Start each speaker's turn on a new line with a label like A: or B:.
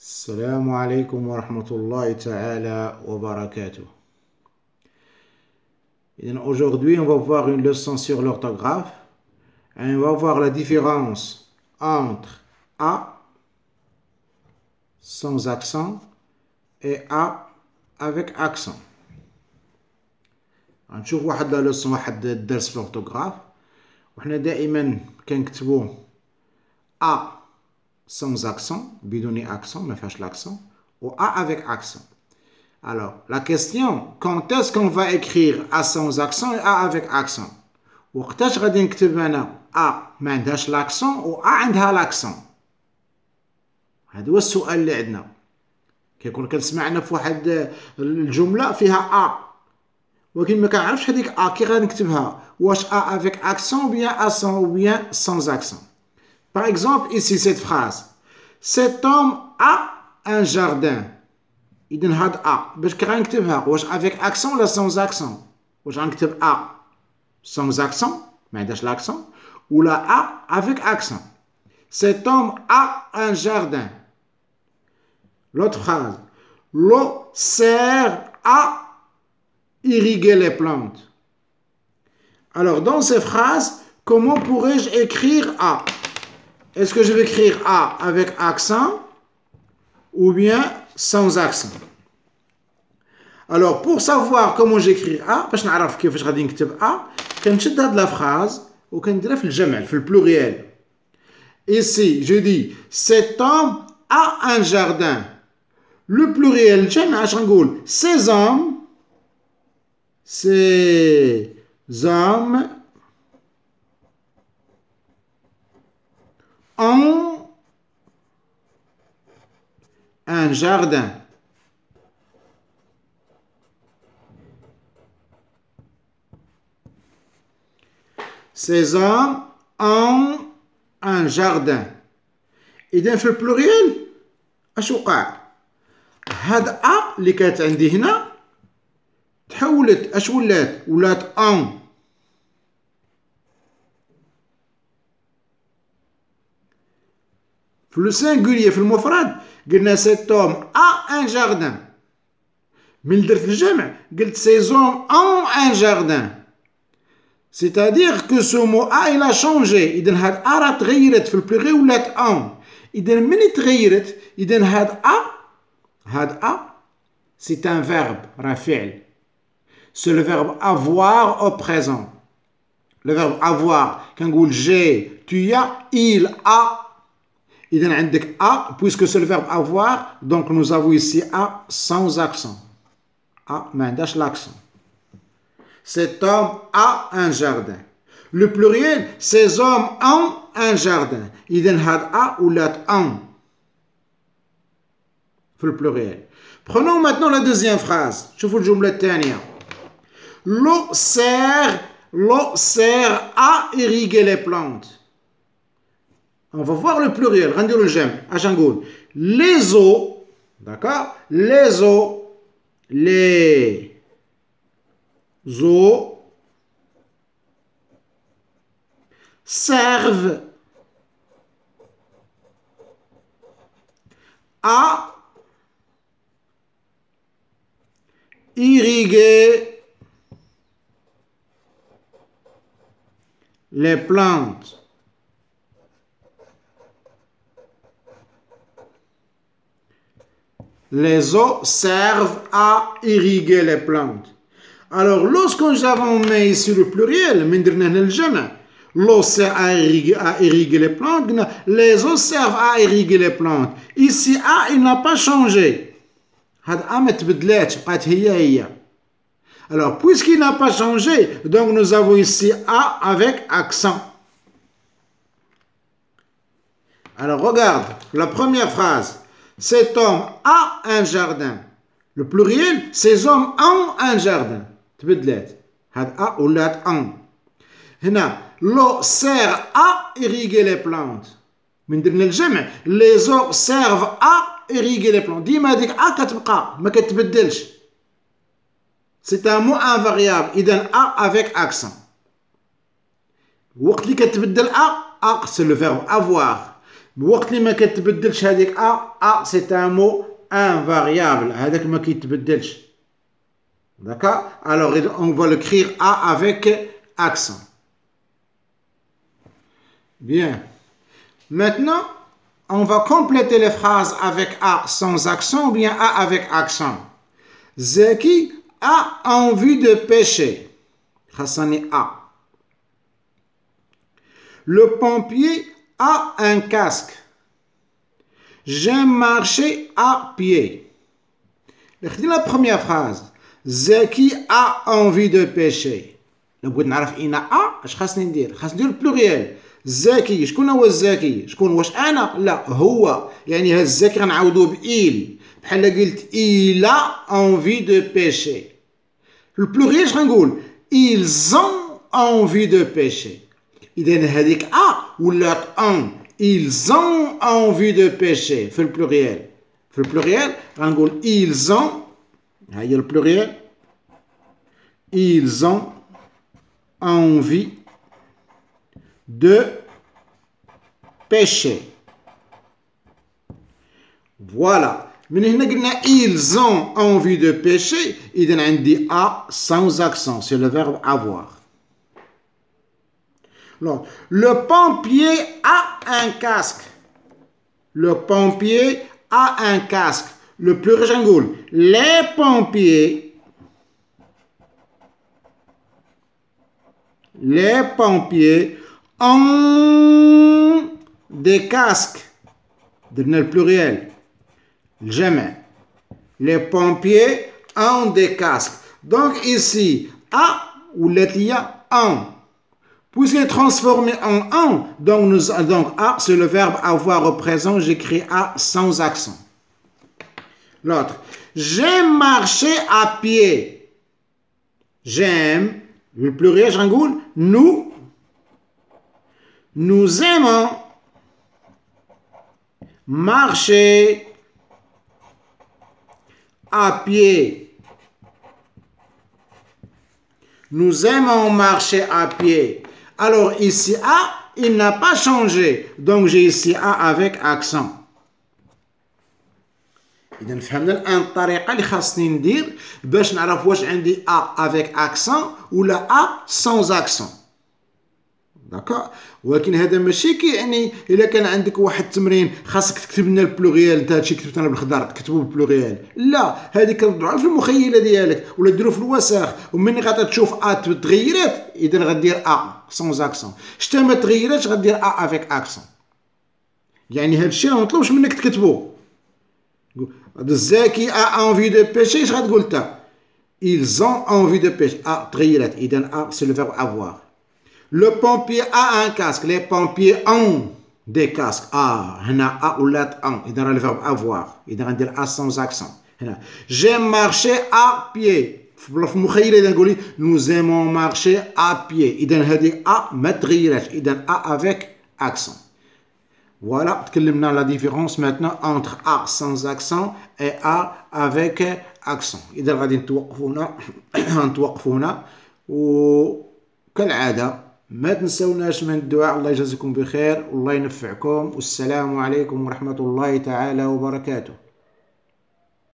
A: السلام عليكم ورحمة الله تعالى وبركاته. Aujourd'hui, on va voir une leçon sur l'orthographe et on va voir la différence entre A sans accent et A avec accent. غنشوف واحد لا leçon واحد الدرس في l'orthographe وحنا دائما كنكتبو A sans accent, بدون accent, ما فيهاش l'accent, ou A avec accent. Alors, la question, quand est-ce qu'on va écrire A sans accent et A avec accent? وقتاش غادي نكتب أنا A ما عندهاش l'accent و A عندها l'accent؟ هذا هو السؤال اللي عندنا. كيكون كنسمعنا في واحد الجملة فيها A ولكن ما كنعرفش هذيك A كي غادي نكتبها، واش A avec accent ou bien sans accent. Par exemple, ici, cette phrase. Cet homme a un jardin. إذن هاد A باش كي غنكتبها واش avec accent ولا sans accent؟ واش غنكتب A sans accent ما عندهاش l'accent ولا A avec accent؟ Cet homme a un jardin. L'autre phrase. L'eau sert à irriguer les plantes. Alors, dans ces phrases, comment pourrais-je écrire A? Est-ce que je vais écrire A avec accent ou bien sans accent? Alors, pour savoir comment j'écris A, باش نعرف كيفاش غادي نكتب A, كنشد هاد la phrase وكنديرها في الجمع في البلوريال. Ici, je dis cet homme a un jardin. Le pluriel الجمع اش غنقول؟ Ces hommes ont un jardin. Ces hommes ont un jardin. إذا في البلوريال اش وقع؟ هاد أ اللي كانت عندي هنا تحولت اش ولات ان. في لو سينغوليي في المفرد قلنا cet homme a un jardin. من درت الجمع قلت ces hommes ont un jardin. C'est-à-dire que ce mot a il a changé. إذن هاد أ راه تغيرت في البلوغي ولات ان. إذن من تغيرت إذن هاد أ c'est un verbe راه فعل. C'est le verbe avoir au présent. Le verbe avoir كنقول j'ai, tu as, il a. إذن عندك A, puisque c'est le verbe avoir, donc nous avons ici A sans accent. A ما عندهاش l'accent. Cet homme a un jardin. Le pluriel, ces hommes ont un jardin. إذن هاد A ولات ان في البلوريال. Prenons maintenant la deuxième phrase. شوفوا الجملة الثانية. L'eau sert à irriguer les plantes. On va voir le pluriel. غنديرو الجمع. اش نقول؟ Les eaux, d'accord? Les eaux servent à irriguer les plantes. Les eaux servent à irriguer les plantes. Alors, lorsque nous avons mis ici le pluriel, l'eau sert à irriguer les plantes, les eaux servent à irriguer les plantes. Ici, A, il n'a pas changé. هاد A ما تبدلاتش بقات هي. Alors, puisqu'il n'a pas changé, donc nous avons ici A avec accent. Alors, regarde la première phrase. Cet homme a un jardin. Le pluriel, ces hommes ont un jardin. تبدلات. هاد A ولات ان. هنا l'eau sert à irriguer les plantes. من درنا الجمع les eaux servent à irriguer les plantes. ديما هذيك A كتبقى ما كتبدلش. C'est un mot invariable. إذن A avec accent. وقت اللي كتبدل A, c'est le verbe avoir. بوقت اللي ما كتبدلش هذيك ا سي ان مو invariable هذاك ما كيتبدلش. D'accord? Alors on va l'écrire a avec accent. Bien. Maintenant, on va compléter les phrases avec a sans accent ou bien a avec accent. Zeki a envie de pêcher. Hassani a. Le pompier a un casque. J'aime marcher à pied. La première phrase. Zeki a envie de pêcher. لو بغيت نعرف اين اش خاصني ندير؟ خاصني ندير البلوريال. زكي شكون هو الزكي؟ شكون واش انا؟ لا هو. يعني هاد الزكي غنعوضوه بإيل. بحال قلت il a envie de pêcher. البلوريال اش غنقول؟ ils ont envie de pêcher. اذا هذيك ولات ان. ils ont envie de pêcher في البلوريال. في البلوريال غنقول ils ont. ها هي البلوريال. ils ont envie de pêcher. Voilà. من هنا قلنا ils ont envie de pêcher. إذا عندي a sans accent. C'est le verbe avoir. Alors, le pompier a un casque. Le pompier a un casque. Le pluriel نقول les pompiers. Les pompiers ont des casques. درنا البلوريال الجمع. Les pompiers ont des casques. Donc ici a ولات ليا en. Puisqu'il est transformé en en, donc a c'est le verbe avoir au présent. J'écris a sans accent. L'autre. J'aime marcher à pied. J'aime. Le pluriel, je rengoule. Nous aimons marcher à pied. Nous aimons marcher à pied. Alors ici a, il n'a pas changé. Donc j'ai ici a avec accent. إذا فهمنا الآن الطريقة اللي خاصني ندير باش نعرف واش عندي a avec accent ولا a sans accent. داكوغ. ولكن هذا ماشي كيعني إلا كان عندك واحد التمرين خاصك تكتب لنا البلوريال. انت هادشي كتبت انا بالخضر تكتبو بالبلوريال. لا هذيك كتضعوا في المخيله ديالك ولا ديرو في الوساخ. ومني غادا تشوف ا تغيرات اذا غدير ا سونز اكسون. شتا ما تغيراتش غدير ا افيك اكسون. يعني هادشي ما مطلوبش منك تكتبو. الزاكي a envie de pêcher اش غتقول نتا؟ ils ont envie de pêcher. تغيرات اذا c'est le verbe avoir. Le pompier a un casque. Les pompiers ont des casques. هنا a ولات en. إذا راه le verbe avoir. إذا غندير a sans accent. هنا j'aime marcher à pied. في المخيلة إذا نقولي nous aimons marcher à pied. إذا هذه a ما تغيراتش. إذا a avec accent. Voilà, تكلمنا la différence maintenant entre a sans accent et a avec accent. إذا غادي نتوقفوا هنا وكالعادة ما تنسوناش من الدعاء. الله يجازيكم بخير والله ينفعكم والسلام عليكم ورحمة الله تعالى وبركاته.